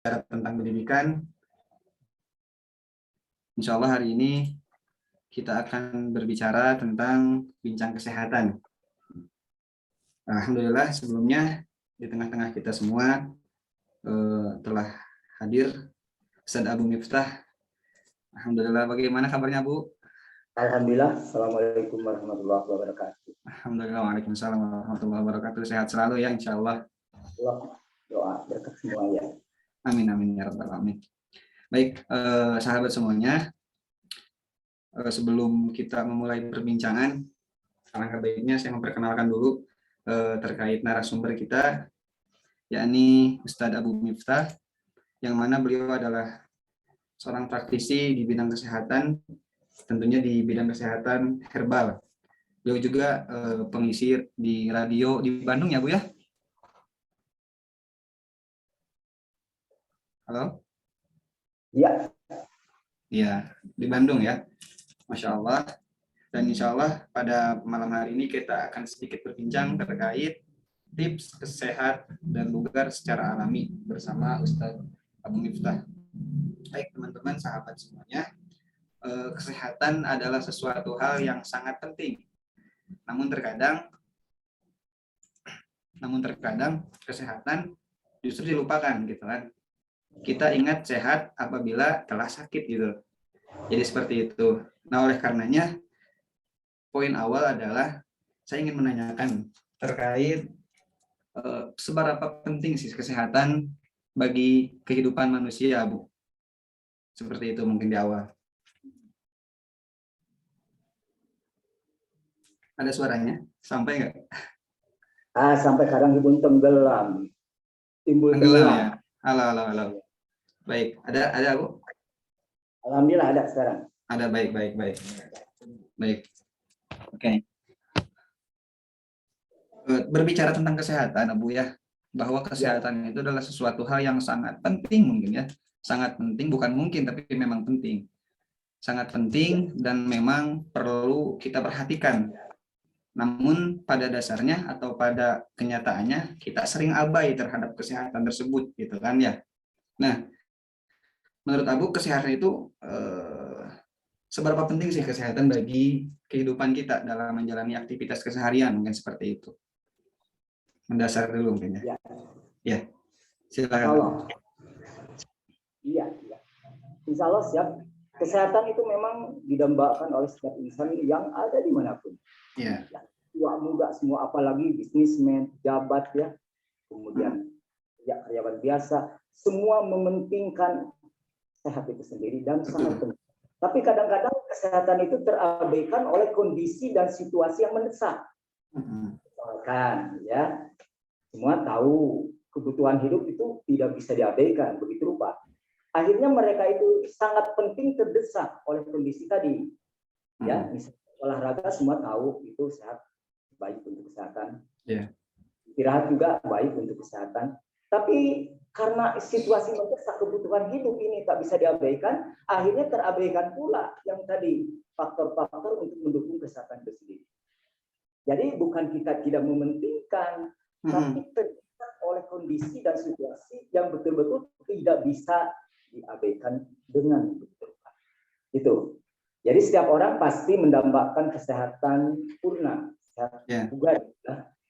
tentang pendidikan. Insya Allah hari ini kita akan berbicara tentang bincang kesehatan. Alhamdulillah sebelumnya di tengah-tengah kita semua telah hadir Ustaz Abu Miftah. Alhamdulillah, bagaimana kabarnya Bu? Alhamdulillah, Assalamualaikum warahmatullahi wabarakatuh. Alhamdulillah, waalaikumsalam warahmatullahi wabarakatuh. Sehat selalu ya, insya Allah. Doa berkat semua ya. Amin, amin ya rabbal alamin. Baik, sahabat semuanya, sebelum kita memulai perbincangan, alangkah baiknya saya memperkenalkan dulu terkait narasumber kita, yakni Ustadz Abu Miftah, yang mana beliau adalah seorang praktisi di bidang kesehatan, tentunya di bidang kesehatan herbal. Beliau juga pengisi di radio di Bandung ya Bu ya? Halo? Ya. Iya, di Bandung ya. Masya Allah. Dan insya Allah pada malam hari ini kita akan sedikit berbincang terkait tips sehat dan bugar secara alami bersama Ustadz Abu Miftah. Baik teman-teman, sahabat semuanya, kesehatan adalah sesuatu hal yang sangat penting. Namun terkadang kesehatan justru dilupakan gitu kan. Kita ingat sehat apabila telah sakit gitu. Jadi seperti itu. Nah, oleh karenanya poin awal adalah saya ingin menanyakan terkait seberapa penting sih kesehatan bagi kehidupan manusia, Bu? Seperti itu mungkin di awal. Ada suaranya? Sampai nggak? Sampai kadang ibu tenggelam. Timbul Tenggelam ya. tenggelam. Halo. Baik, ada Bu? Alhamdulillah ada sekarang. Ada, baik. Baik. Oke. Berbicara tentang kesehatan, Bu ya, bahwa kesehatan itu adalah sesuatu hal yang sangat penting mungkin ya. Sangat penting, bukan mungkin tapi memang penting. Sangat penting dan memang perlu kita perhatikan. Namun pada dasarnya atau pada kenyataannya kita sering abai terhadap kesehatan tersebut gitu kan ya. Nah, menurut Abu kesehatan itu seberapa penting sih kesehatan bagi kehidupan kita dalam menjalani aktivitas keseharian, mungkin seperti itu. Mendasar dulu mungkin ya. Ya, silakan. Iya. Insya Allah siap. Kesehatan itu memang didambakan oleh setiap insan yang ada dimanapun. Ya. Tua muda semua, apalagi bisnismen, jabat ya, kemudian karyawan biasa, semua mementingkan sehat itu sendiri dan sangat penting. Tapi kadang-kadang kesehatan itu terabaikan oleh kondisi dan situasi yang mendesak. Misalkan ya, semua tahu kebutuhan hidup itu tidak bisa diabaikan, begitu rupa. Akhirnya mereka itu sangat penting terdesak oleh kondisi tadi. Ya, misalnya olahraga semua tahu itu sehat, baik untuk kesehatan. Istirahat juga baik untuk kesehatan. Tapi karena situasi mendesak, kebutuhan hidup ini tak bisa diabaikan, akhirnya terabaikan pula yang tadi faktor-faktor untuk mendukung kesehatan itu sendiri. Jadi bukan kita tidak mementingkan, tapi terdesak oleh kondisi dan situasi yang betul-betul tidak bisa diabaikan dengan betul. Itu. Jadi setiap orang pasti mendambakan kesehatan purna, sehat juga.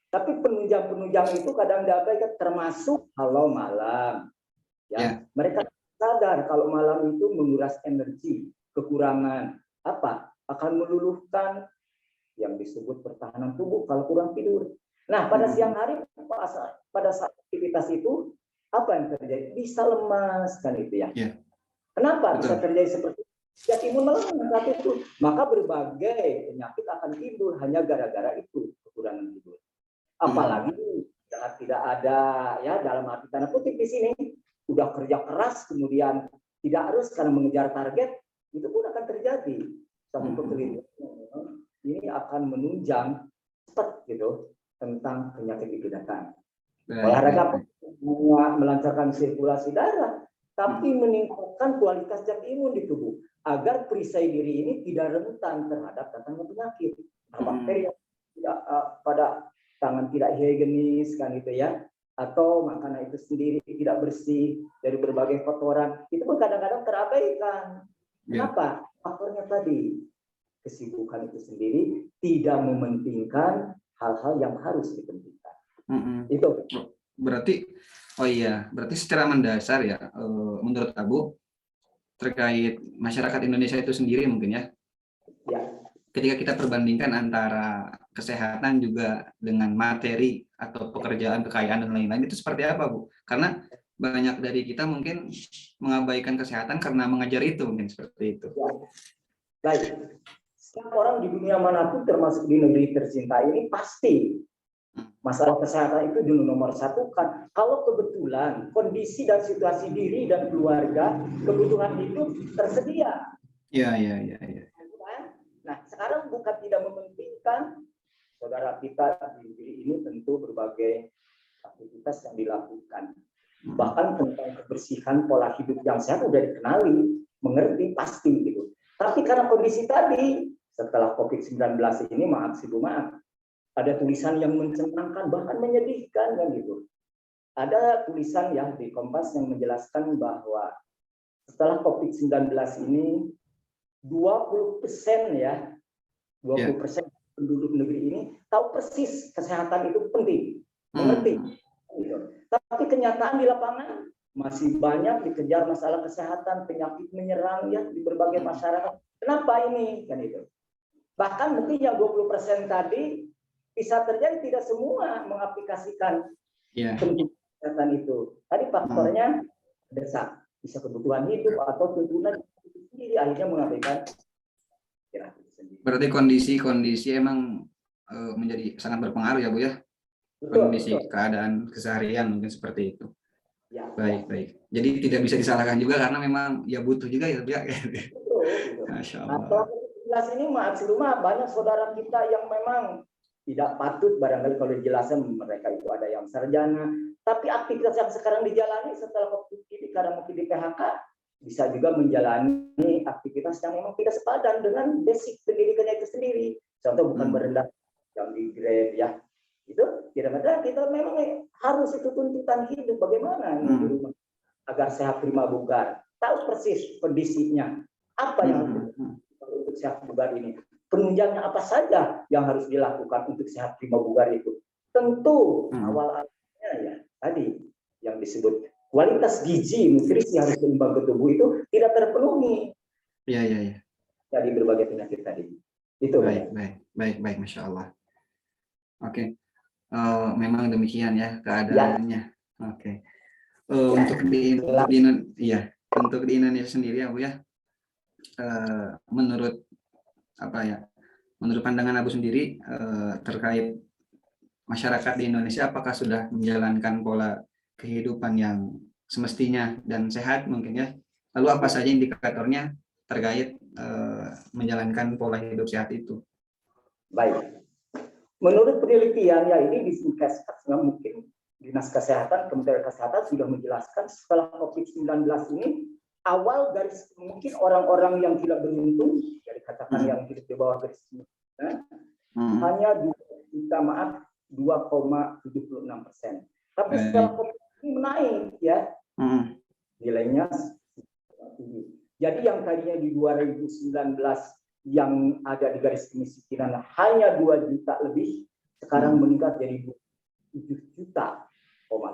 Tapi penunjang-penunjang itu kadang diabaikan, termasuk kalau malam. Ya, mereka sadar kalau malam itu menguras energi, kekurangan apa? Akan meluluhkan yang disebut pertahanan tubuh kalau kurang tidur. Nah, pada siang hari pada saat aktivitas itu apa yang terjadi? Bisa lemas kan itu ya. Kenapa bisa terjadi seperti itu? Ya imun melemah saat itu. Maka berbagai penyakit akan timbul hanya gara-gara itu, kekurangan tidur. Apalagi tidak ada ya dalam arti tanda kutip di sini udah kerja keras kemudian tidak harus karena mengejar target, itu pun akan terjadi satu kekelirian. Ini akan menunjang cepat gitu tentang penyakit dibedakan. Olahraga melancarkan sirkulasi darah, tapi meningkatkan kualitas zat imun di tubuh agar perisai diri ini tidak rentan terhadap datangnya penyakit. Bakteri yang tidak pada tangan tidak higienis kan itu ya, atau makanan itu sendiri tidak bersih dari berbagai kotoran, itu pun kadang-kadang terabaikan. Kenapa? Faktornya tadi, kesibukan itu sendiri tidak mementingkan hal-hal yang harus dipentingkan. Itu berarti, oh iya, berarti secara mendasar ya, menurut Abu, terkait masyarakat Indonesia itu sendiri mungkin ya, ketika kita perbandingkan antara kesehatan juga dengan materi atau pekerjaan, kekayaan dan lain-lain, itu seperti apa, Bu? Karena banyak dari kita mungkin mengabaikan kesehatan karena mengajar itu, mungkin seperti itu. Baik, setiap orang di dunia manapun termasuk di negeri tercinta ini pasti masalah kesehatan itu dulu nomor satu kan. Kalau kebetulan kondisi dan situasi diri dan keluarga, kebutuhan hidup tersedia. Iya. Nah, sekarang bukan tidak mementingkan saudara kita di negeri ini tentu berbagai aktivitas yang dilakukan. Bahkan tentang kebersihan pola hidup yang sehat sudah dikenali, mengerti pasti gitu. Tapi karena kondisi tadi setelah COVID-19 ini, maaf, ada tulisan yang mencengangkan bahkan menyedihkan kan gitu. Ada tulisan ya di Kompas yang menjelaskan bahwa setelah COVID-19 ini 20% ya, 20% penduduk negeri ini tahu persis kesehatan itu penting, mengerti. Gitu. Tapi kenyataan di lapangan masih banyak dikejar masalah kesehatan, penyakit menyerang ya di berbagai masyarakat. Kenapa ini kan itu? Bahkan mungkin yang 20% tadi bisa terjadi tidak semua mengaplikasikan kesehatan itu. Tadi faktornya desak, bisa kebutuhan hidup atau tuntunan sendiri akhirnya mengabaikan. Berarti kondisi emang menjadi sangat berpengaruh ya, Bu ya. Kondisi keadaan keseharian mungkin seperti itu. Baik. Jadi tidak bisa disalahkan juga karena memang ya butuh juga ya, Bu ya. Masya Allah. Jelas ini banyak saudara kita yang memang tidak patut barangkali kalau dijelasin mereka itu ada yang sarjana, tapi aktivitas yang sekarang dijalani setelah COVID ini karena mungkin di PHK bisa juga menjalani aktivitas yang memang tidak sepadan dengan basic pendidikannya itu sendiri. Contoh bukan merendah yang di grade ya, itu tidak ada. Kita memang harus itu tuntutan hidup bagaimana agar sehat prima bugar, tahu persis kondisinya apa yang untuk sehat bugar ini. Penunjangnya apa saja yang harus dilakukan untuk sehat prima bugar itu? Tentu awal-awalnya ya tadi yang disebut kualitas gizi nutrisi harus seimbang ke tubuh itu tidak terpenuhi. Iya. Jadi berbagai penyakit tadi. Itu. Baik, Masya Allah. Oke. Memang demikian ya keadaannya. Oke. Untuk di Indonesia sendiri ya, Bu ya. Menurut pandangan Abu sendiri terkait masyarakat di Indonesia, apakah sudah menjalankan pola kehidupan yang semestinya dan sehat mungkin ya? Lalu apa saja indikatornya terkait menjalankan pola hidup sehat itu? Baik. Menurut penelitian ya ini di Dinkes mungkin Dinas Kesehatan, Kementerian Kesehatan sudah menjelaskan setelah COVID-19 ini awal dari mungkin orang-orang yang tidak beruntung, jadi katakan yang hidup di bawah garis kemiskinan, hanya 2,76%. Tapi setelah COVID ini menaik ya, nilainya tinggi. Jadi yang tadinya di 2019 yang ada di garis kemiskinan hanya 2 juta lebih, sekarang meningkat jadi 7,5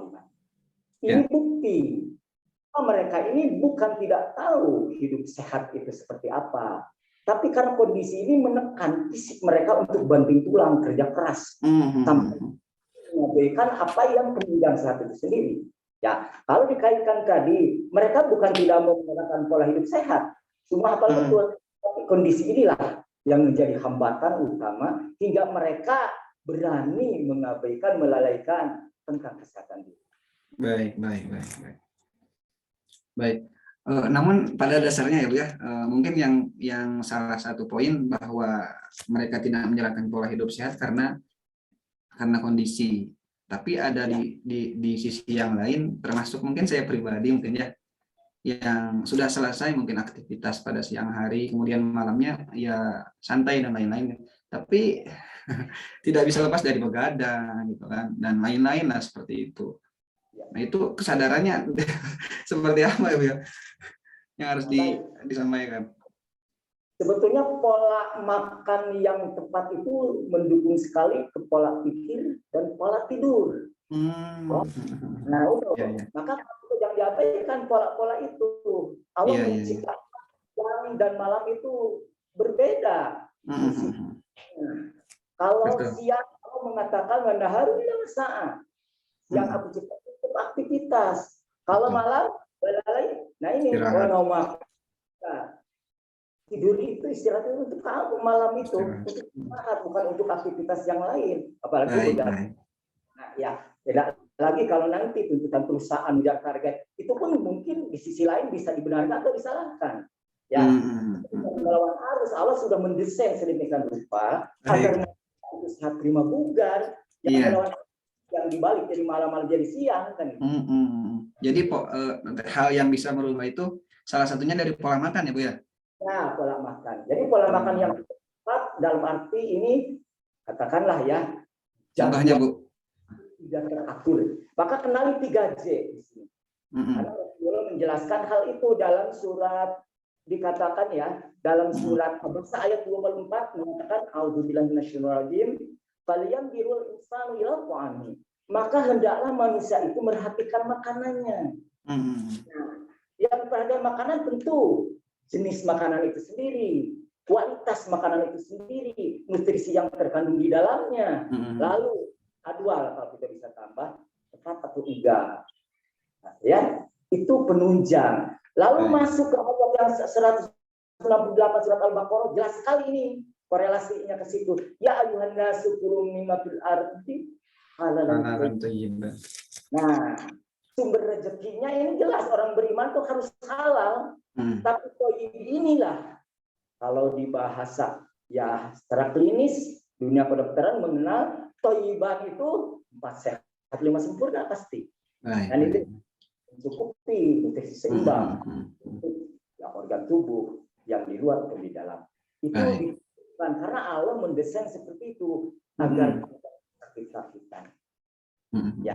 juta. Ini bukti mereka ini bukan tidak tahu hidup sehat itu seperti apa, tapi karena kondisi ini menekan fisik mereka untuk banting tulang, kerja keras, sampai mengabaikan apa yang penunjang sehat itu sendiri. Ya, kalau dikaitkan tadi, mereka bukan tidak mau menggunakan pola hidup sehat, cuma hafal betul, tapi kondisi inilah yang menjadi hambatan utama hingga mereka berani mengabaikan, melalaikan tentang kesehatan diri. Baik. Namun pada dasarnya ya, Bu ya, mungkin yang salah satu poin bahwa mereka tidak menjalankan pola hidup sehat karena kondisi. Tapi ada di sisi yang lain, termasuk mungkin saya pribadi mungkin ya, yang sudah selesai mungkin aktivitas pada siang hari, kemudian malamnya ya santai dan lain-lain. Tapi tidak bisa lepas dari begadang gitu kan, dan lain-lain lah seperti itu. Nah, itu kesadarannya seperti apa ya, Bu, ya? Yang harus Baik. disampaikan. Sebetulnya pola makan yang tepat itu mendukung sekali ke pola pikir dan pola tidur. Nah, itu. Ya, ya. Maka yang diabaikan pola-pola itu. Allah Ya, ya, ya. menciptakan siang dan malam itu berbeda. Kalau Betul. siang Allah mengatakan wanaharu ila saat. Yang aku ciptakan untuk aktivitas. Kalau Betul. malam lain. Nah ini Istirahat. Tidur itu istirahatnya untuk apa malam itu? Istirahat. Untuk istirahat, bukan untuk aktivitas yang lain. Apalagi Baik, udah. baik. Nah, ya, tidak lagi kalau nanti tuntutan perusahaan mengejar target, itu pun mungkin di sisi lain bisa dibenarkan atau disalahkan. Ya, melawan arus Allah sudah mendesain sedemikian rupa agar itu sehat prima bugar, yang melawan yang dibalik dari malam-malam jadi siang kan. Jadi hal yang bisa merubah itu salah satunya dari pola makan ya, Bu ya? Ya, pola makan. Jadi pola makan yang tepat dalam arti ini katakanlah ya. Contohnya, Bu? Tidak teratur. Maka kenali 3J di sini. Karena Rasulullah menjelaskan hal itu dalam surat dikatakan ya, dalam surat Al-Baqarah ayat 24 mengatakan a'udzubillahi minasyaitonir rajim, "Falyanzurul insanu ila ta'ami." Maka hendaklah manusia itu merhatikan makanannya. Nah, yang pada makanan tentu jenis makanan itu sendiri, kualitas makanan itu sendiri, nutrisi yang terkandung di dalamnya. Lalu jadwal kalau kita bisa tambah tepat atau enggak. Nah, ya, itu penunjang. Lalu masuk ke ayat yang 168 surat Al-Baqarah jelas sekali ini korelasinya ke situ. Ya ayuhan nasu kulu mimma fil ardi halalan thayyiban. Nah, sumber rezekinya ini jelas orang beriman tuh harus halal. Tapi thayyib inilah kalau di bahasa ya secara klinis dunia kedokteran mengenal thayyiban itu 4 sehat 5 sempurna pasti. Dan itu mencukupi nutrisi seimbang ya, organ tubuh yang di luar atau di dalam. Itu bukan karena Allah mendesain seperti itu agar kita ya.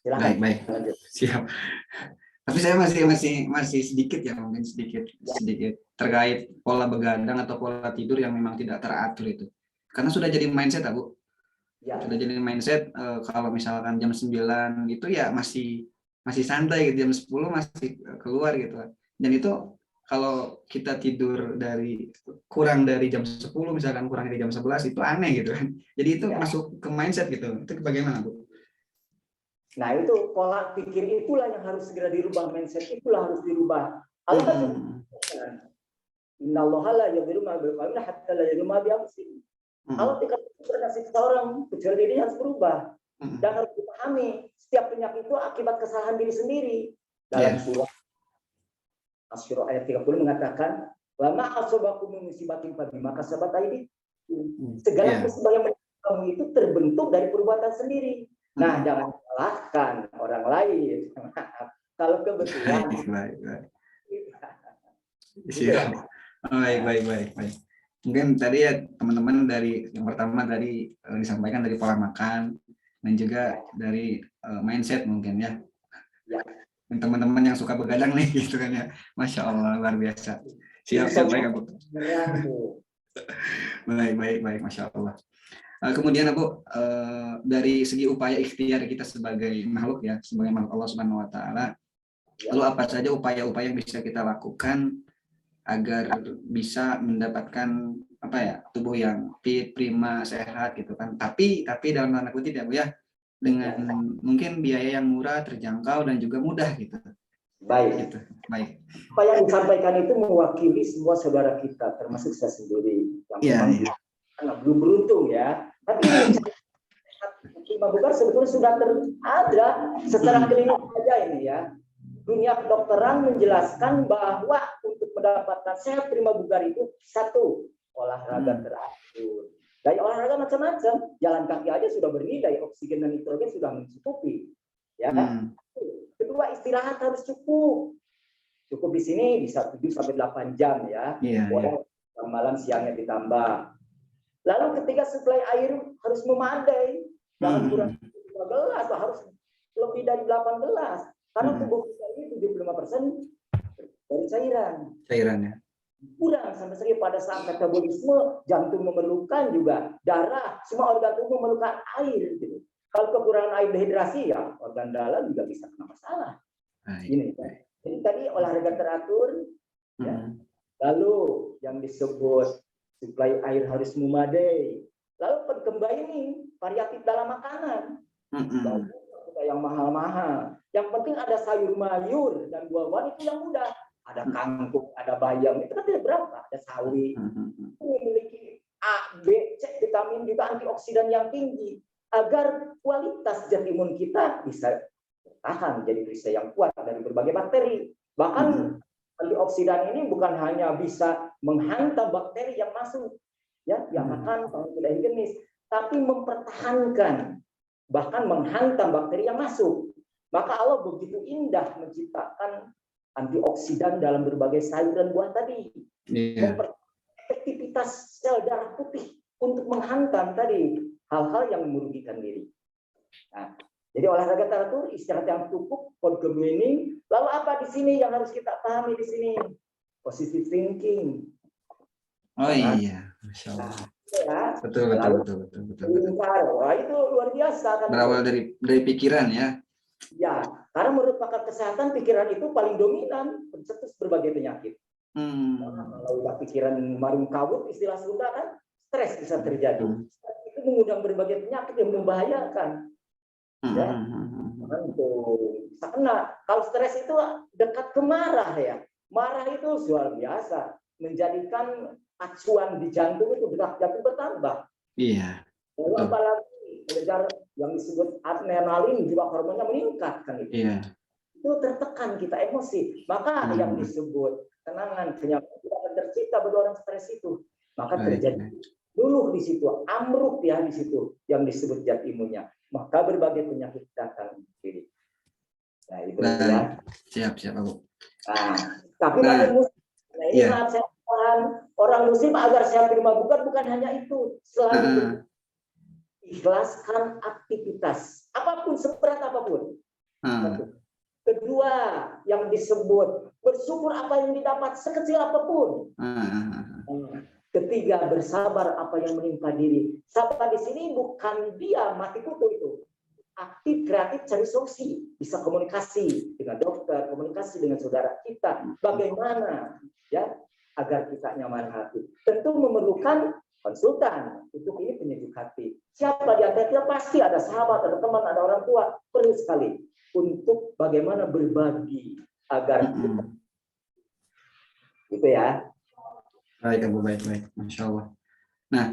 Silakan. Baik. Siap. Tapi saya masih sedikit ya, mungkin sedikit terkait pola begadang atau pola tidur yang memang tidak teratur itu. Karena sudah jadi mindset, Bu. Ya. Sudah jadi mindset kalau misalkan jam 9 itu ya masih santai gitu, jam 10 masih keluar gitu. Dan itu kalau kita tidur kurang dari jam 10 misalkan kurang dari jam 11 itu aneh gitu kan. Jadi itu masuk ke mindset gitu. Itu bagaimana, Bu? Nah itu pola pikir itulah yang harus segera dirubah, mindset itulah harus dirubah. Allah kan Innallaha la yaghfiru ma biqawmin hatta la yaghfiru ma bi'anfusihim. Allah tidak bernasib seorang kecuali dirinya harus berubah. Dan harus dipahami setiap penyakit itu akibat kesalahan diri sendiri. Dalam surah Asy-Syura ayat 30 mengatakan wa ma asabakum min musibatin fa bima kasabat aydikum. Segala musibah yang menimpa itu terbentuk dari perbuatan sendiri. Nah, jangan salahkan orang lain. Kalau kebetulan. Baik. Mungkin tadi ya teman-teman dari yang pertama dari disampaikan dari pola makan dan juga dari mindset mungkin ya. Dan teman-teman yang suka begadang nih gitu kan ya. Masya Allah luar biasa. Siap baik, Bu. Baik, Masya Allah. Kemudian Bu, dari segi upaya ikhtiar kita sebagai makhluk ya, sebagai makhluk Allah Subhanahu wa taala, lalu apa saja upaya-upaya yang bisa kita lakukan agar bisa mendapatkan tubuh yang fit, prima, sehat gitu kan. Tapi dalam tanda kutip ya Bu ya, dengan mungkin biaya yang murah, terjangkau dan juga mudah gitu. Baik. Gitu. Baik. Apa yang disampaikan itu mewakili semua saudara kita termasuk saya sendiri yang belum beruntung ya. Tapi prima bugar sebetulnya sudah ada secara klinis saja ini ya. Dunia kedokteran menjelaskan bahwa untuk mendapatkan sehat prima bugar itu satu, olahraga teratur. Dari olahraga macam-macam, jalan kaki aja sudah bernilai, oksigen dan nitrogen sudah mencukupi. Ya. Kedua, istirahat harus cukup. Cukup di sini bisa 7 sampai 8 jam ya. Boleh malam siangnya ditambah. Lalu ketiga, suplai air harus memadai. Jangan kurang 15 atau harus lebih dari 18 karena tubuh kita ini 75% dari Cairannya. kurang sama sekali pada saat metabolisme, jantung memerlukan juga darah, semua organ tubuh memerlukan air gitu. Kalau kekurangan air dehidrasi ya organ dalam juga bisa kena masalah. Ini. Jadi tadi olahraga teratur, ya. Lalu yang disebut suplai air harus memadai. Lalu kembali nih variatif dalam makanan. Yang mahal-mahal. Yang penting ada sayur mayur dan buah-buahan itu yang mudah. Ada kangkung, ada bayam, itu kan tidak berapa. Ada sawi, memiliki A, B, C, vitamin juga antioksidan yang tinggi agar kualitas zat imun kita bisa tahan jadi perisai yang kuat dari berbagai bakteri. Bahkan antioksidan ini bukan hanya bisa menghantam bakteri yang masuk, ya, yang akan tidak higienis, tapi mempertahankan, bahkan menghantam bakteri yang masuk. Maka Allah begitu indah menciptakan antioksidan dalam berbagai sayur dan buah tadi. Efektivitas sel darah putih untuk menghantam tadi hal-hal yang merugikan diri. Nah, jadi olahraga teratur, istirahat yang cukup, good meaning. Lalu apa di sini yang harus kita pahami di sini? Positive thinking. Oh iya, Masya Allah. Ya, betul. Wah, itu luar biasa kan. Berawal dari pikiran ya. Ya, karena menurut pakar kesehatan pikiran itu paling dominan pencetus berbagai penyakit. Kalau udah pikiran marung kawut, istilah Sunda kan, stres bisa terjadi. Itu mengundang berbagai penyakit yang membahayakan. Ya, itu bisa kena. Kalau stres itu dekat ke marah ya. Marah itu luar biasa, menjadikan acuan di jantung itu detak jantung bertambah. Iya. Lalu apalagi mengejar yang disebut adrenalin juga hormonnya meningkat kan itu. Iya. Itu tertekan kita emosi. Maka yang disebut kenangan kenyamanan tidak akan tercipta bagi orang stres itu. Maka terjadi luluh di situ, amruk ya di situ yang disebut zat imunnya. Maka berbagai penyakit datang sendiri. Nah itu ya. Siap Abu. Nah, tapi bagi muslim, nah ini maaf saya orang muslim agar saya terima bukan hanya itu, selalu ikhlaskan aktivitas apapun seberat apapun. Kedua yang disebut bersyukur apa yang didapat sekecil apapun. Ketiga bersabar apa yang menimpa diri. Sabar di sini bukan dia mati kutu itu. Aktif, kreatif, cari solusi, bisa komunikasi dengan dokter, komunikasi dengan saudara kita, bagaimana ya agar kita nyaman hati. Tentu memerlukan konsultan untuk ini penyejuk hati. Siapa di antara kita pasti ada sahabat, ada teman, ada orang tua, perlu sekali untuk bagaimana berbagi agar kita gitu ya. Baik Abu, baik, Masya Allah. Nah,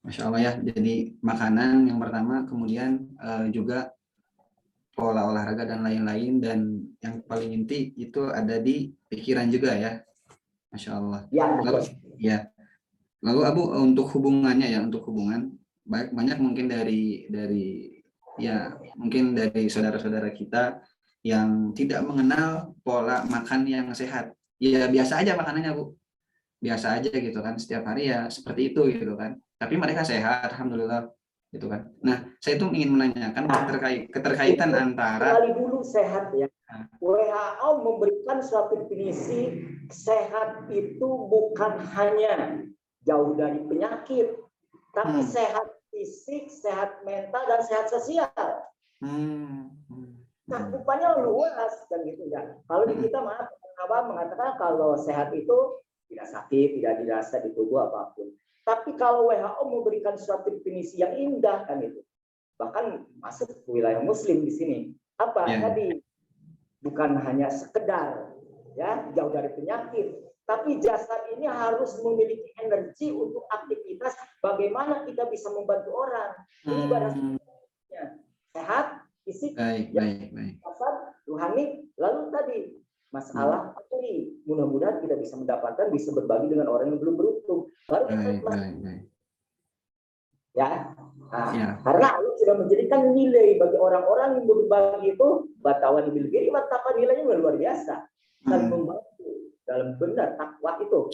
Masya Allah ya, jadi makanan yang pertama, kemudian juga pola olahraga dan lain-lain, dan yang paling inti itu ada di pikiran juga ya, Masya Allah. Lalu Abu untuk hubungannya ya, untuk hubungan banyak mungkin dari saudara-saudara kita yang tidak mengenal pola makan yang sehat. Ya biasa aja makanannya Bu, biasa aja gitu kan, setiap hari ya seperti itu gitu kan, tapi mereka sehat alhamdulillah gitu kan. Nah saya itu ingin menanyakan keterkaitan antara dulu sehat ya. WHO memberikan suatu definisi sehat itu bukan hanya jauh dari penyakit, tapi sehat fisik, sehat mental, dan sehat sosial. Cakupannya luas kan gitu ya. Kalau di kita maaf Abang mengatakan kalau sehat itu tidak sakit, tidak dirasa di tubuh apapun. Tapi kalau WHO memberikan suatu definisi yang indah kan itu, bahkan masuk ke wilayah Muslim di sini. Apa tadi? Bukan hanya sekedar ya jauh dari penyakit, tapi jasad ini harus memiliki energi untuk aktivitas. Bagaimana kita bisa membantu orang? Ini ibadah sehat, fisik, jasad, rohani. Lalu tadi masalah materi, mudah-mudahan kita bisa mendapatkan, bisa berbagi dengan orang yang belum beruntung. Baru ya, karena Allah sudah menjadikan nilai bagi orang-orang yang berbagi itu, batawan bil ghairi wattaqwa, nilainya luar biasa. Saling membantu dalam benar takwa itu.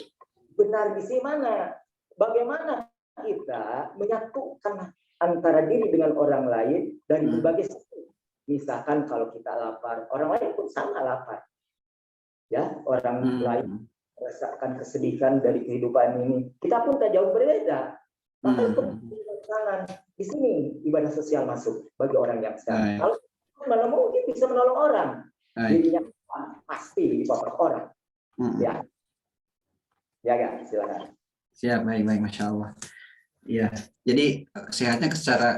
Benar di sini mana? Bagaimana kita menyatukan antara diri dengan orang lain dari berbagai sisi. Misalkan kalau kita lapar, orang lain pun sama lapar. Ya, orang lain merasakan kesedihan dari kehidupan ini. Kita pun tak jauh berbeda. Maka tangan di sini ibadah sosial masuk bagi orang yang sedang. Kalau mana mungkin bisa menolong orang, dirinya pasti dipapar orang. Ya, ya kan, silakan. Siap, baik, Masya Allah. Iya, jadi sehatnya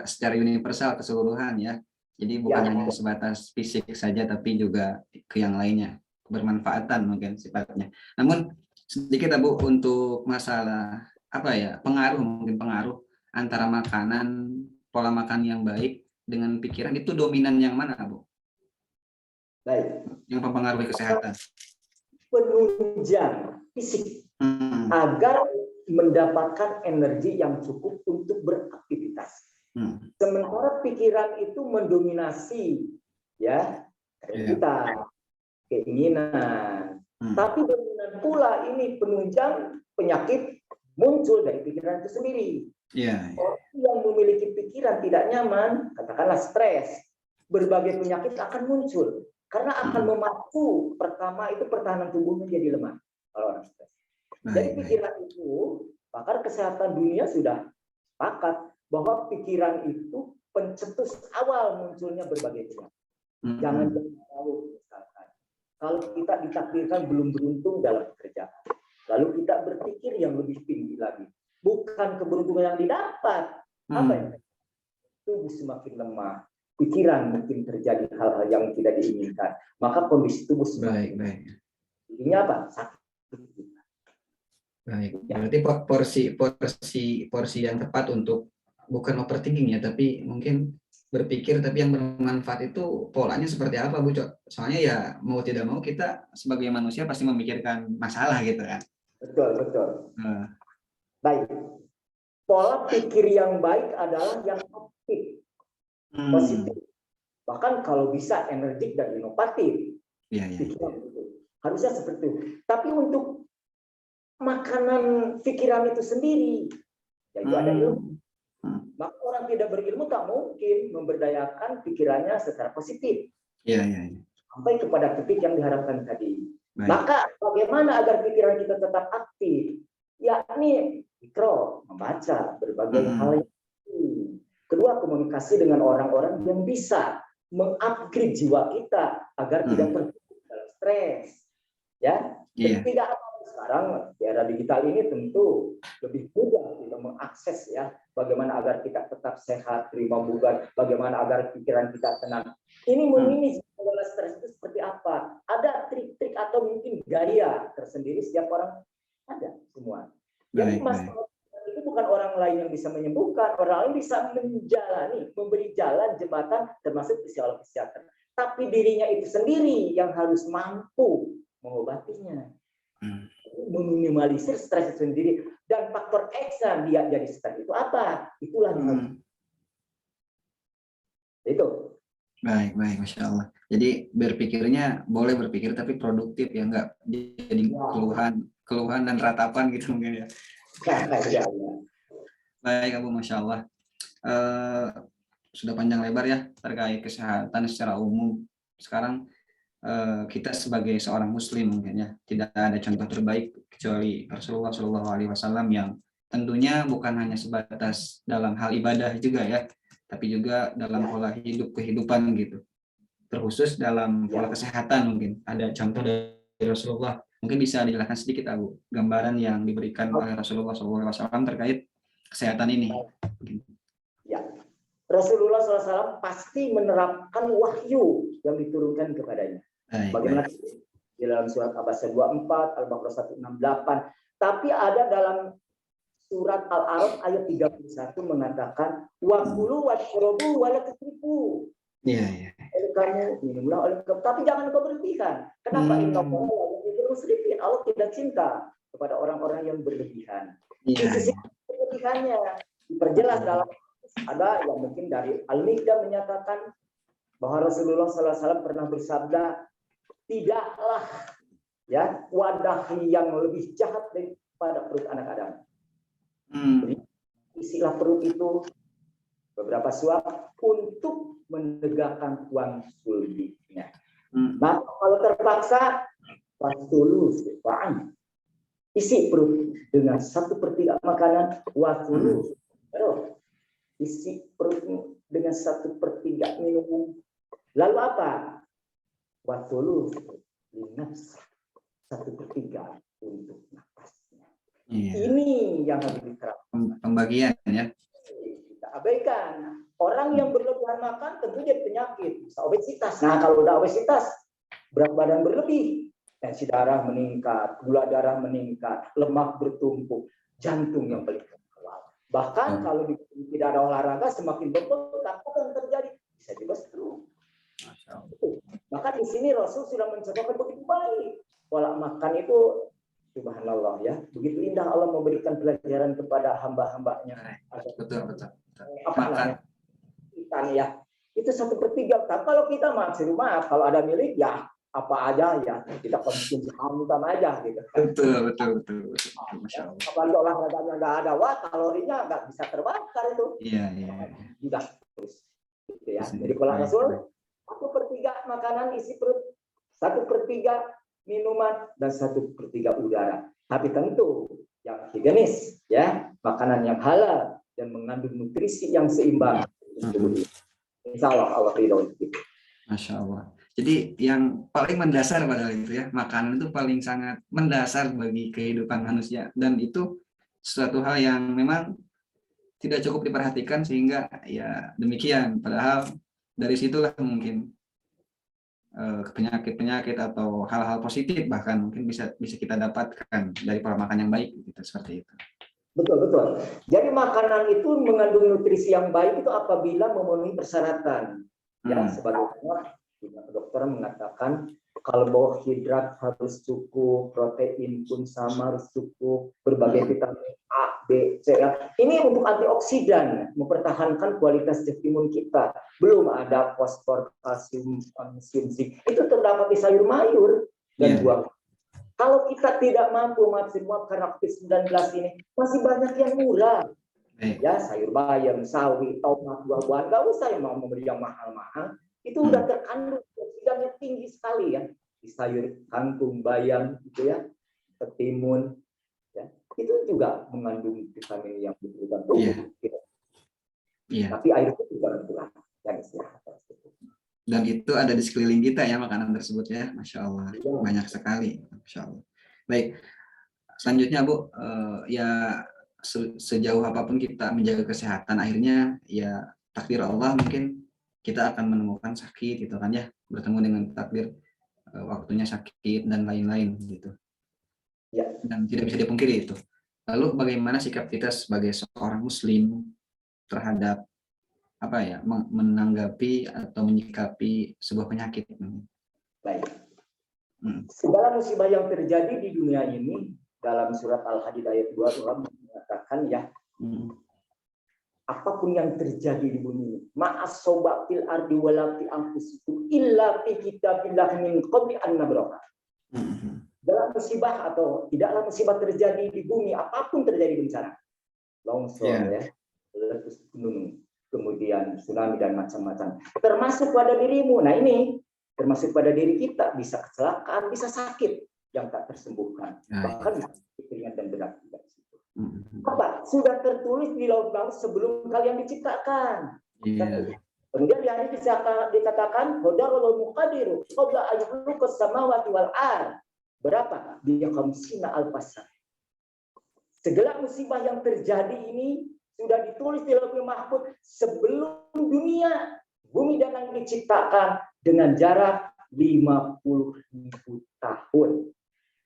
secara universal keseluruhan ya. Jadi bukan hanya sebatas fisik saja, tapi juga ke yang lainnya, bermanfaatan mungkin sifatnya. Namun sedikit Bu untuk masalah mungkin pengaruh antara makanan, pola makan yang baik dengan pikiran, itu dominan yang mana Bu? Baik. Yang mempengaruhi kesehatan. Penunjang fisik agar mendapatkan energi yang cukup untuk beraktivitas. Sementara pikiran itu mendominasi ya kita keinginan. Tapi dominan pula ini penunjang penyakit muncul dari pikiran itu sendiri. Orang yang memiliki pikiran tidak nyaman, katakanlah stres, berbagai penyakit akan muncul karena akan memacu. Pertama itu pertahanan tubuhnya jadi lemah kalau orang stres. Jadi pikiran itu, pakar kesehatan dunia sudah sepakat bahwa pikiran itu pencetus awal munculnya berbagai penyakit. Jangan tahu misalkan kalau kita ditakdirkan belum beruntung dalam pekerjaan, lalu kita berpikir yang lebih tinggi lagi, bukan keberuntungan yang didapat, apa yang tubuh semakin lemah, pikiran mungkin terjadi hal-hal yang tidak diinginkan, maka kondisi tubuh semakin ininya apa? Sakit. Baik, berarti porsi yang tepat untuk bukan overthinking ya, tapi mungkin berpikir tapi yang bermanfaat itu polanya seperti apa Bu Cok? Soalnya ya mau tidak mau kita sebagai manusia pasti memikirkan masalah gitu kan. Betul. Baik. Pola pikir yang baik adalah yang aktif, positif. Bahkan kalau bisa energik dan inovatif. Harusnya seperti itu. Tapi untuk makanan pikiran itu sendiri, yaitu ada ilmu. Maka orang tidak berilmu tak mungkin memberdayakan pikirannya secara positif. Sampai kepada titik yang diharapkan tadi. Maka bagaimana agar pikiran kita tetap aktif? Yakni membaca berbagai hal. Kedua, komunikasi dengan orang-orang yang bisa mengupgrade jiwa kita agar tidak terjebak dalam stres. Ya, tidak sekarang di era digital ini tentu lebih mudah kita mengakses ya bagaimana agar kita tetap sehat, terima bugar, bagaimana agar pikiran kita tenang. Ini meminimalisir stres itu seperti apa? Ada trik-trik atau mungkin gaya tersendiri setiap orang ada semua. Yang masalah itu bukan orang lain yang bisa menyembuhkan, orang lain bisa menjalani, memberi jalan jembatan termasuk psikolog psikiater. Tapi dirinya itu sendiri yang harus mampu mengobatinya. Meminimalisir stres itu sendiri, dan faktor X yang dia jadi stres itu apa? Itulah yang itu. Baik, Masya Allah. Jadi berpikirnya boleh berpikir tapi produktif ya, enggak jadi keluhan dan ratapan gitu mungkin ya. Baik Abu, Masya Allah. Sudah panjang lebar ya terkait kesehatan secara umum. Sekarang kita sebagai seorang Muslim mungkin ya tidak ada contoh terbaik kecuali Rasulullah SAW yang tentunya bukan hanya sebatas dalam hal ibadah juga ya, tapi juga dalam pola kehidupan gitu. Terkhusus dalam pola kesehatan mungkin ada contoh dari Rasulullah. Mungkin bisa dijelaskan sedikit Abu gambaran yang diberikan oleh Rasulullah SAW terkait kesehatan ini. Ya, Rasulullah SAW pasti menerapkan wahyu yang diturunkan kepadanya. Bagaimana di dalam surat Abasa 24, Al-Baqarah 168. Tapi ada dalam surat Al-A'raf ayat 31 mengatakan wakulu washrobu wala tusrifu. Kamu minumlah oleh kamu, tapi jangan kau berlebihan. Kenapa? Allah tidak cinta kepada orang-orang yang berlebihan. Sisi berlebihannya diperjelas dalam ada yang mungkin dari Al-Mikdam menyatakan bahwa Rasulullah SAW pernah bersabda, tidaklah ya wadah yang lebih jahat daripada perut anak Adam. Isilah perut itu beberapa suap untuk menegakkan tuan sulbinya. Hmm. Nah, kalau terpaksa, wasulus, isi perut dengan 1/3 makanan, wasulus, isi perut dengan 1/3 minum. Lalu apa? Wasulus, nafs, 1/3 untuk nafasnya. Iya. Ini yang harus diterapkan. Pembagian ya. Kita abaikan. Orang yang berlebihan makan tentu jadi penyakit, bisa obesitas. Nah, kalau udah obesitas, berat badan berlebih, tensi darah meningkat, gula darah meningkat, lemak bertumpuk, jantung yang paling awal. Bahkan kalau tidak ada olahraga, semakin berbengkak, apa yang terjadi? Bisa juga stroke. Maka di sini Rasul sudah mencontohkan begitu baik. Pola makan itu, subhanallah ya, begitu indah Allah memberikan pelajaran kepada hamba-hambanya. Betul. Apa namanya? Ikan ya. Itu 1/3. Kalau kita masih rumah, kalau ada milik ya apa aja ya, kita konsumsi hamutan aja gitu. Betul. Masya Allah. Kalau olahraganya nggak ada, wah kalorinya nggak bisa terbakar itu. Iya. Tidak terus. Gitu ya. Jadi kalau Rasul 1/3 makanan isi perut, 1/3 minuman, dan 1/3 udara. Tapi tentu yang higienis, ya, makanan yang halal dan mengandung nutrisi yang seimbang. Insya Allah ridho itu. Masya Allah. Jadi yang paling mendasar padahal itu ya, makanan itu paling sangat mendasar bagi kehidupan manusia, dan itu suatu hal yang memang tidak cukup diperhatikan sehingga ya demikian. Padahal dari situlah mungkin penyakit-penyakit atau hal-hal positif bahkan mungkin bisa kita dapatkan dari pola makan yang baik gitu, seperti itu. Betul. Jadi makanan itu mengandung nutrisi yang baik itu apabila memenuhi persyaratan. Ya, sebagaimana dokter mengatakan karbohidrat harus cukup, protein pun sama harus cukup, berbagai vitamin A, B, C. Ini untuk antioksidan, mempertahankan kualitas imun kita. Belum ada fosfor, kalsium, magnesium, zinc. Itu terdapat di sayur mayur dan buah. Kalau kita tidak mampu maksimal karena COVID-19 ini, masih banyak yang murah. Ya, sayur bayam, sawi, tomat, buah-buahan, nggak usah yang mau membeli yang mahal-mahal. Itu udah terkandung oksidannya tinggi sekali ya. Di sayur kangkung, bayam, gitu ya, ketimun, ya. Itu juga mengandung vitamin yang dibutuhkan tubuh. Tapi air itu juga kurang yang istirahat. Dan itu ada di sekeliling kita ya, makanan tersebut ya, Masya Allah, banyak sekali, Masya Allah. Baik, selanjutnya Bu, ya sejauh apapun kita menjaga kesehatan, akhirnya ya takdir Allah mungkin kita akan menemukan sakit gitu kan ya, bertemu dengan takdir waktunya sakit dan lain-lain gitu. Dan tidak bisa dipungkiri itu. Lalu bagaimana sikap kita sebagai seorang Muslim terhadap apa ya, menanggapi atau menyikapi sebuah penyakit? Baik. Segala musibah yang terjadi di dunia ini, dalam surat Al-Hadid ayat 2 Allah mengatakan ya, apapun yang terjadi di bumi, ma'as-soba fil ardi wala fi anfusikum illa fi kitabillah min qabli an nabraha. Dalam musibah atau tidaklah musibah terjadi di bumi, apapun terjadi bencana, longsor ya, letus gunung, kemudian tsunami dan macam-macam, termasuk pada dirimu. Nah ini termasuk pada diri kita, bisa kecelakaan, bisa sakit yang tak tersembuhkan, bahkan ringan dan berat juga. Apa? Sudah tertulis di lauh mahfuz sebelum kalian diciptakan. Kemudian di hari dikatakan qadarul muqaddiru qabla ayyukhluqas samawati wal ard. Berapa? Dia khamsina alfasar. Segala musibah yang terjadi ini sudah ditulis di lauh mahfuz sebelum dunia, bumi dan langit diciptakan dengan jarak 50.000 tahun.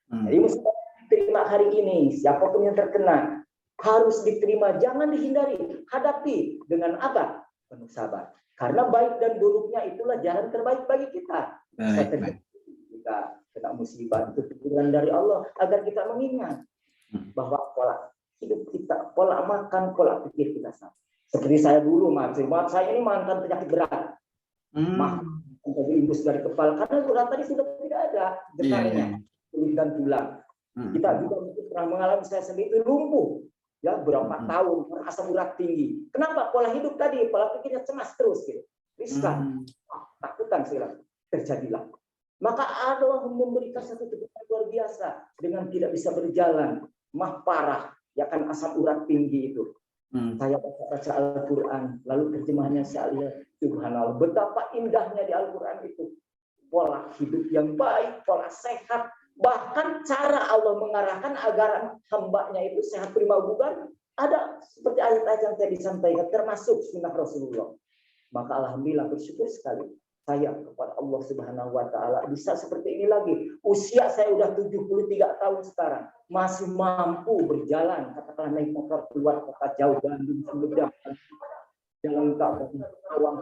Jadi musibah diterima hari ini, siapapun yang terkena harus diterima, jangan dihindari, hadapi dengan apa? Penuh sabar. Karena baik dan buruknya itulah jalan terbaik bagi kita. Kita kena musibah itu teguran dari Allah agar kita mengingat bahwa pola hidup kita, pola makan, pola pikir kita sama. Seperti saya dulu, maaf saya ini mantan penyakit berat. Imbus dari kepala karena urat tadi sudah tidak ada getarnya, kulit dan tulang. Kita juga mungkin pernah mengalami, saya sendiri lumpuh ya berapa tahun, asam urat tinggi. Kenapa? Pola hidup tadi, pola pikirnya cemas terus gitu. Jadi riskan, takutan segala terjadilah. Maka Allah memberikan satu teguran luar biasa dengan tidak bisa berjalan, mah parah, ya kan asam urat tinggi itu. Saya baca Al-Quran, lalu terjemahannya saya lihat, subhanallah, betapa indahnya di Al-Quran itu. Pola hidup yang baik, pola sehat, bahkan cara Allah mengarahkan agar hambanya itu sehat prima bugar, ada seperti ayat-ayat yang tadi disampaikan, termasuk sunnah Rasulullah. Maka alhamdulillah bersyukur sekali saya kepada Allah Subhanahu wa taala bisa seperti ini lagi. Usia saya udah 73 tahun sekarang, masih mampu berjalan, katakanlah naik motor keluar kota jauh Bandung Sumedang, jalan kaki, awang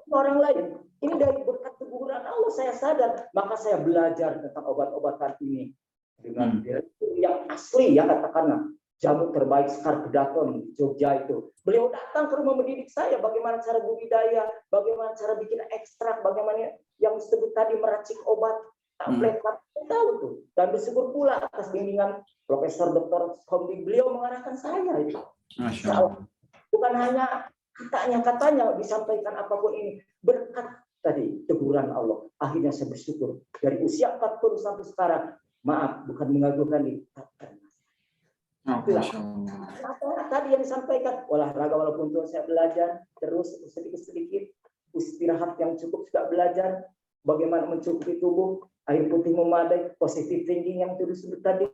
orang lain. Ini dari berkat teguran Allah saya sadar, maka saya belajar tentang obat-obatan ini dengan direktur yang asli ya, katakanlah jamu terbaik Skarpedaton Jogja itu. Beliau datang ke rumah mendidik saya bagaimana cara budidaya, bagaimana cara bikin ekstrak, bagaimana yang disebut tadi meracik obat, tablet, tahu tuh. Dan bersyukur pula atas bimbingan Profesor Dr. Kombi, beliau mengarahkan saya itu. Masya Allah. Bukan hanya katanya disampaikan apapun ini, berkat tadi teguran Allah. Akhirnya saya bersyukur dari usia 40 sampai sekarang. Maaf, bukan mengagukan nih. Apa tadi yang disampaikan, olahraga walaupun itu saya belajar terus sedikit-sedikit, istirahat yang cukup juga belajar, bagaimana mencukupi tubuh, air putih memadai, positive thinking yang disebut tadi,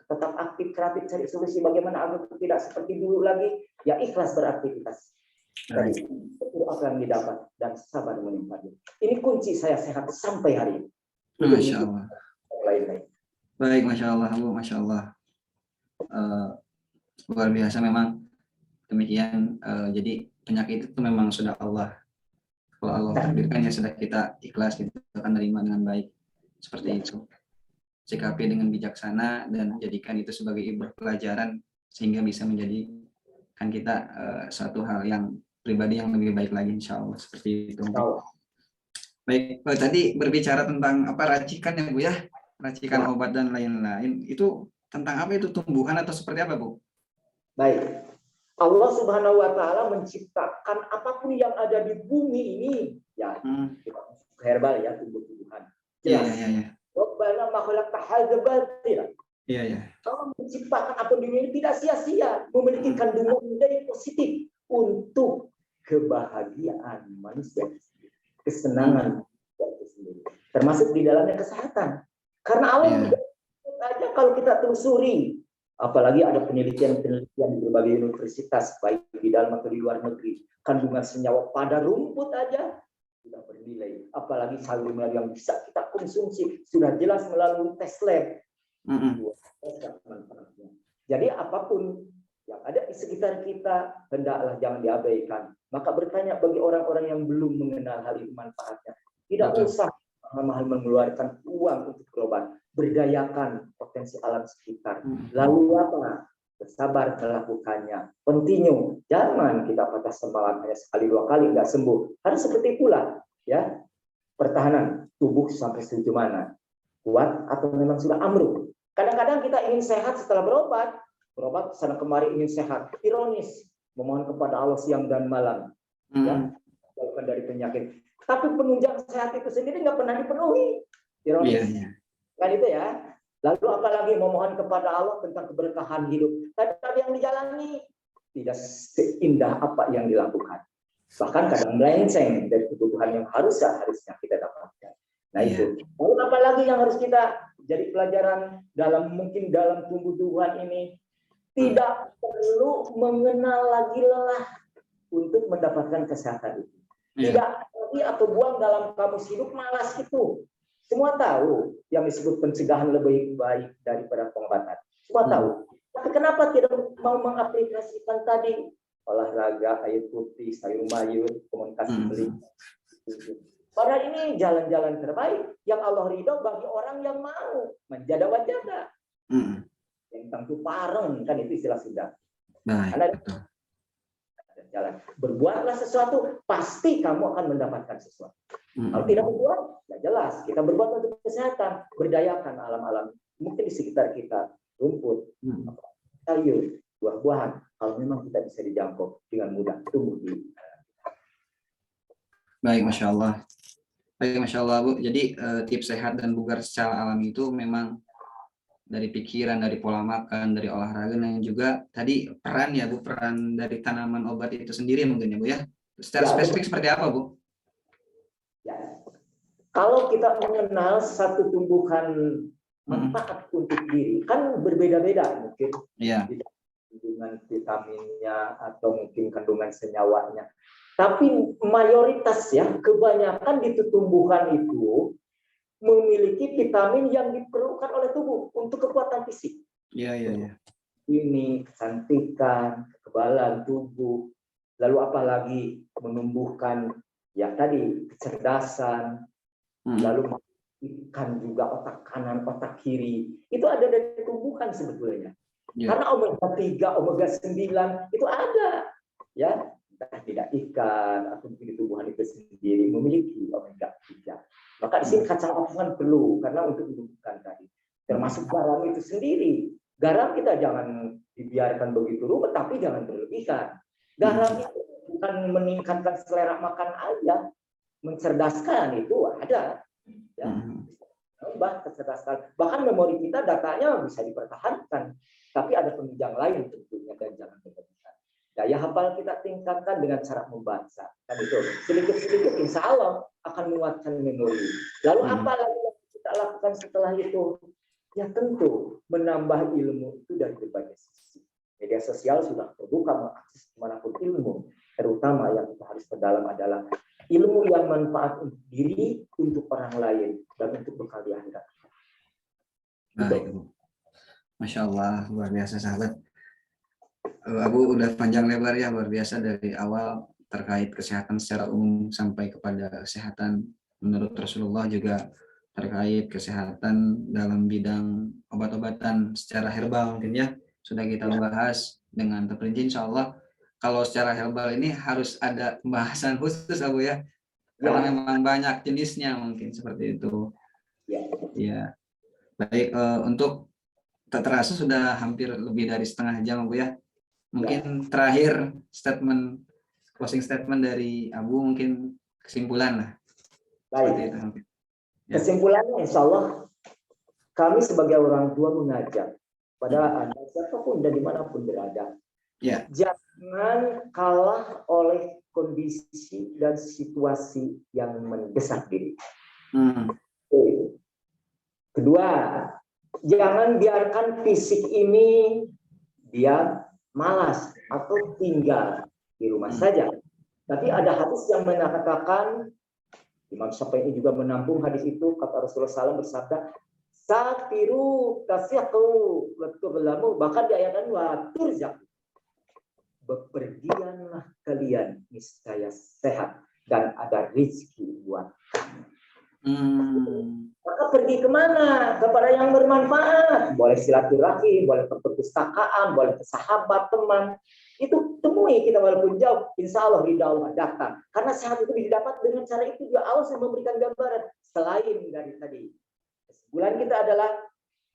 tetap aktif, kreatif, cari solusi bagaimana agar tidak seperti dulu lagi, ya ikhlas beraktivitas. Tadi itu apa yang didapat dan sabar menimpanya. Ini kunci saya sehat sampai hari ini. Masya Allah. Baik, Masya Allah, Bu, Masya Allah. Luar biasa memang demikian. Jadi penyakit itu memang sudah Allah, kalau Allah takdirkan ya sudah kita ikhlas, kita akan terima dengan baik seperti itu. Sikapi dengan bijaksana dan jadikan itu sebagai ibrah pelajaran sehingga bisa menjadikan kita suatu hal yang pribadi yang lebih baik lagi, insya Allah seperti itu. Baik, tadi berbicara tentang apa racikan ya Bu ya, racikan obat dan lain-lain, itu tentang apa, itu tumbuhan atau seperti apa Bu? Baik, Allah Subhanahu wa taala menciptakan apapun yang ada di bumi ini, ya, herbal ya, tumbuh-tumbuhan. Jelas. Rabbana ma khalaqta hadza batila. Iya. Allah menciptakan apa di dunia ini tidak sia-sia, memiliki kandungan nilai positif untuk kebahagiaan manusia, kesenangan manusia sendiri, termasuk di dalamnya kesehatan. Karena Allah aja kalau kita telusuri, apalagi ada penelitian-penelitian di berbagai universitas, baik di dalam atau di luar negeri, kandungan senyawa pada rumput aja sudah bernilai, apalagi sayur yang bisa kita konsumsi sudah jelas melalui tes lab. Jadi apapun yang ada di sekitar kita hendaklah jangan diabaikan. Maka bertanya bagi orang-orang yang belum mengenal hal itu manfaatnya, tidak usah mahal mengeluarkan uang untuk berobat, berdayakan potensi alam sekitar. Lalu apa? Bersabar melakukannya. Continue. Jangan kita patah semangat hanya sekali dua kali nggak sembuh. Harus seperti itulah, ya. Pertahanan tubuh sampai sejauh mana? Kuat atau memang sudah ambruk? Kadang-kadang kita ingin sehat setelah berobat sana kemari ingin sehat. Ironis, memohon kepada Allah siang dan malam, ya, jauhkan dari penyakit. Tapi penunjang sehat itu sendiri nggak pernah dipenuhi. Ironis, kan itu ya. Lalu apalagi memohon kepada Allah tentang keberkahan hidup. Tapi yang dijalani tidak seindah apa yang dilakukan. Bahkan kadang melenceng dari kebutuhan yang harusnya kita dapatkan. Nah itu. Lalu apalagi yang harus kita jadi pelajaran dalam tumbuh-tumbuhan ini, tidak perlu mengenal lagi lelah untuk mendapatkan kesehatan itu. Tidak lagi atau buang dalam kamus hidup malas itu. Semua tahu yang disebut pencegahan lebih baik daripada pengobatan. Semua tahu. Tapi kenapa tidak mau mengaplikasikan tadi olahraga, air putih, sayur mayur, komunikasi beli? Padahal ini jalan-jalan terbaik yang Allah ridho bagi orang yang mau menjaga wajahnya. Yang tentu pareng kan itu istilah sudah. Ada jalan. Berbuatlah sesuatu, pasti kamu akan mendapatkan sesuatu. Kalau tidak berbuat, ya jelas. Kita berbuat untuk kesehatan, berdayakan alam-alam. Mungkin di sekitar kita, rumput, sayur, buah-buahan. Kalau memang kita bisa dijangkau dengan mudah tumbuh di Baik, Masya Allah. Baik, Masya Allah, Bu. Jadi tips sehat dan bugar secara alami itu memang dari pikiran, dari pola makan, dari olahraga, dan juga tadi peran ya Bu, peran dari tanaman obat itu sendiri mungkin ya Bu ya. Secara Ya, betul. spesifik seperti apa Bu? Ya. Kalau kita mengenal satu tumbuhan manfaat untuk diri, kan berbeda-beda mungkin Iya. kandungan vitaminnya atau mungkin kandungan senyawanya. Tapi mayoritas ya, kebanyakan di tumbuhan itu memiliki vitamin yang diperlukan oleh tubuh untuk kekuatan fisik. Iya. Ini kecantikan, kekebalan tubuh, lalu apalagi menumbuhkan ya tadi kecerdasan, lalu menaktifkan juga otak kanan, otak kiri. Itu ada dari tumbuhan sebetulnya. Yeah. Karena omega 3, omega 9 itu ada. Ya, tidak ikan atau mungkin tumbuhan itu sendiri memiliki omega 3. Maka di sini kacang-kacangan perlu karena untuk menumbuhkan tadi. Termasuk garam itu sendiri. Garam kita jangan dibiarkan begitu ruwet, tapi jangan berlebihan. Garam itu bukan meningkatkan selera makan aja, mencerdaskan itu ada. Ya, kecerdasan. Bahkan memori kita datanya bisa dipertahankan, tapi ada penunjang lain tentunya dan jangan berlebihan. Daya hafal kita tingkatkan dengan cara membaca. Kan itu sedikit-sedikit insya Allah akan menguatkan memori. Lalu apa lagi yang kita lakukan setelah itu? Ya tentu menambah ilmu itu dari berbagai sisi. Media sosial sudah terbuka mengakses kemanapun ilmu. Terutama yang kita harus perdalam adalah ilmu yang manfaat untuk diri, untuk orang lain, dan untuk bekal di akhirat. Baik, Bu. Masya Allah, luar biasa sahabat. Abu udah panjang lebar ya, luar biasa dari awal terkait kesehatan secara umum sampai kepada kesehatan menurut Rasulullah, juga terkait kesehatan dalam bidang obat-obatan secara herbal mungkin ya sudah kita bahas dengan terperinci. Insya Allah kalau secara herbal ini harus ada pembahasan khusus Abu ya, karena memang banyak jenisnya mungkin seperti itu. Ya, baik, untuk tak terasa sudah hampir lebih dari setengah jam Abu ya. Mungkin terakhir closing statement dari Abu, mungkin kesimpulan lah. Baik. Kesimpulannya insya Allah kami sebagai orang tua mengajak pada Anda siapapun dan dimanapun berada, jangan kalah oleh kondisi dan situasi yang mendesak diri. Kedua, jangan biarkan fisik ini dia malas atau tinggal di rumah saja. Tapi ada hadis yang mengatakan, Imam Syafi'i juga menampung hadis itu, kata Rasulullah SAW bersabda, safiru tasyaqu wa tughlamu, bahkan di ayat wa turzaq. Bepergianlah kalian niscaya sehat dan ada rezeki buat kamu. Maka pergi kemana? Kepada yang bermanfaat. Boleh silaturahmi, boleh ke perpustakaan, boleh ke sahabat, teman. Itu temui kita walaupun jauh, insya Allah ridha Allah datang. Karena sehat itu didapat dengan cara itu juga Allah yang memberikan gambaran. Selain dari tadi, kesimpulan kita adalah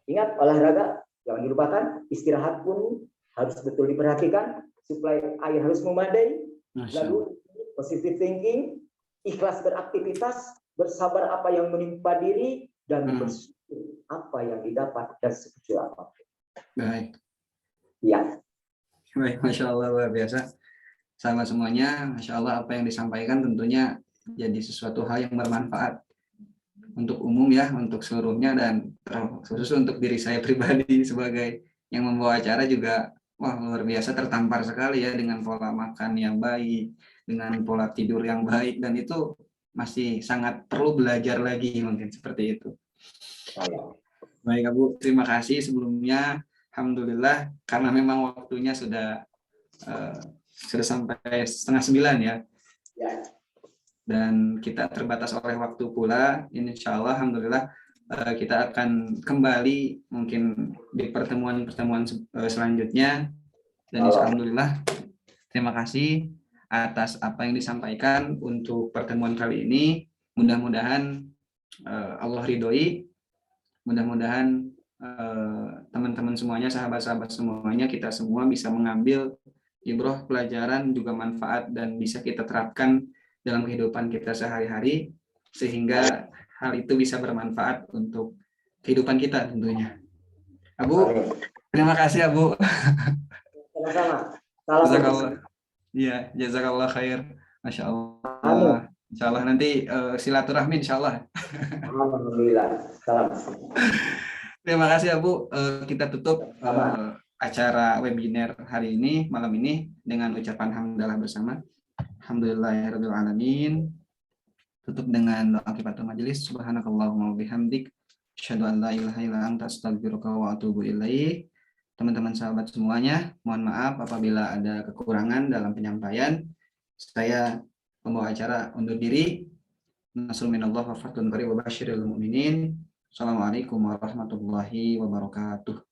ingat olahraga jangan dilupakan, istirahat pun harus betul diperhatikan, suplai air harus memadai, lalu positive thinking, ikhlas beraktivitas, bersabar apa yang menimpa diri, dan bersyukur apa yang didapat dan sekecil apapun. Baik. Ya. Baik, Masya Allah, luar biasa. Sahabat semuanya, Masya Allah apa yang disampaikan tentunya jadi sesuatu hal yang bermanfaat untuk umum ya, untuk seluruhnya, dan khusus untuk diri saya pribadi sebagai yang membawa acara juga, wah luar biasa, tertampar sekali ya dengan pola makan yang baik, dengan pola tidur yang baik, dan itu masih sangat perlu belajar lagi mungkin seperti itu. Baik Abu, terima kasih sebelumnya. Alhamdulillah, karena memang waktunya sudah sampai 8:30 ya. Dan kita terbatas oleh waktu pula. Insya Allah, alhamdulillah, kita akan kembali mungkin di pertemuan-pertemuan selanjutnya. Dan alhamdulillah, terima kasih atas apa yang disampaikan untuk pertemuan kali ini. Mudah-mudahan Allah ridhoi, mudah-mudahan teman-teman semuanya, sahabat-sahabat semuanya, kita semua bisa mengambil ibrah, pelajaran, juga manfaat, dan bisa kita terapkan dalam kehidupan kita sehari-hari, sehingga hal itu bisa bermanfaat untuk kehidupan kita tentunya. Abu, Amin. terima kasih Abu. Sama-sama. Salam Jazakallah. Iya, jazakallah khair. Masya Amin. Allah. Insya Allah nanti silaturahmi insya Allah. Alhamdulillah. Salam. Terima kasih Abu. Kita tutup Sama. acara webinar hari ini, malam ini, dengan ucapan hamdalah bersama. Alhamdulillahirabbil alamin. Tutup dengan doa kifatul majelis. Subhanakallahumma wabihamdik. Asyhadu an la ilaha illa anta astaghfiruka wa atubu ilaik. Teman-teman sahabat semuanya, mohon maaf apabila ada kekurangan dalam penyampaian. Saya pembawa acara undur diri. Nasrul minallah wa fathun qarib wa basyiril mu'minin. Assalamualaikum warahmatullahi wabarakatuh.